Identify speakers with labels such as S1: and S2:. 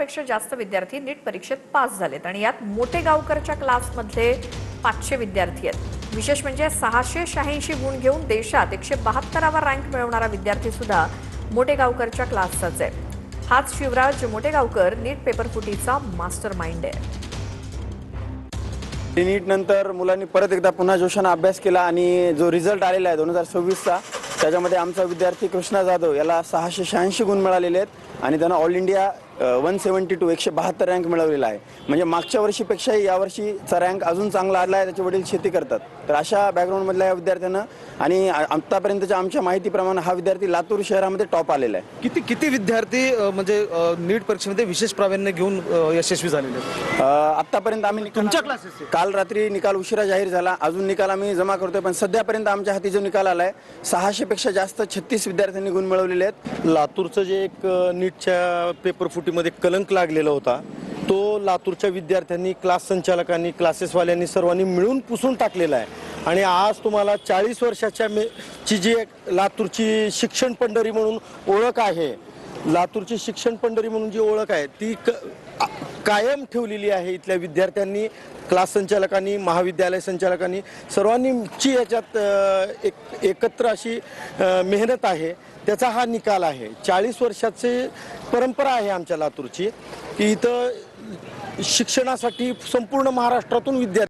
S1: पेक्षा जास्त विद्यार्थी नीट परीक्षेत पास झालेत आणि यात मोठेगावकरच्या क्लासमधले 500 विद्यार्थी आहेत। विशेष म्हणजे 686 गुण घेऊन देशात 172वा रँक मिळवणारा विद्यार्थी सुद्धा मोठेगावकरच्या क्लासचाच आहे। हाच शिवराज मोठेगावकर नीट पेपर फुटीचा मास्टर माइंड आहे।
S2: नीट नंतर मुलांनी परत एकदा पुन्हा जोशाने अभ्यास केला आणि जो रिझल्ट आलेला आहे 2026चा त्याच्यामध्ये आमचा विद्यार्थी कृष्णा जाधव याला 686 गुण मिळालेले आहेत आणि त्यानं ऑल इंडिया 172 172 रँक मिळवलेला आहे। म्हणजे मागच्या वर्षीपेक्षाही यावर्षीचा रँक अजून चांगला आला आहे। त्याचे वडील शेती करतात। तर अशा बॅकग्राऊंडमधल्या या विद्यार्थ्यांना आणि आतापर्यंतच्या आमच्या माहितीप्रमाणे हा विद्यार्थी लातूर शहरामध्ये टॉप आलेला आहे।
S3: किती विद्यार्थी म्हणजे नीट परीक्षेमध्ये विशेष प्रावीण्य घेऊन यशस्वी झालेले आहेत?
S2: आतापर्यंत आम्ही
S3: तुमच्या क्लासेस
S2: काल रात्री निकाल उशिरा जाहीर झाला। अजून निकाल आम्ही जमा करतोय, पण सध्यापर्यंत आमच्या हाती जो निकाल आलाय 600 पेक्षा जास्त 36 विद्यार्थ्यांनी गुण मिळवलेले आहेत।
S4: लातूरचं जे एक नीटच्या पेपर फुटीमध्ये कलंक लागलेला होता तो लातूरच्या विद्यार्थ्यांनी, क्लास संचालकांनी, क्लासेसवाल्यांनी सर्वांनी मिळून पुसून टाकलेला आहे। आणि आज तुम्हाला 40 वर्षाच्या ची जी एक लातूरची शिक्षण पंढरी म्हणून ओळख आहे, लातूरची शिक्षण पंढरी म्हणून जी ओळख आहे ती कायम ठेवलेली आहे। इथल्या विद्यार्थ्यांनी, क्लास संचालकांनी, महाविद्यालय संचालकांनी सर्वांनीची याच्यात एकत्र अशी मेहनत आहे। त्याचा हा निकाल आहे। 40 वर्षाची परंपरा आहे आमच्या लातूरची की इथं शिक्षणासाठी संपूर्ण महाराष्ट्रातून विद्यार्थी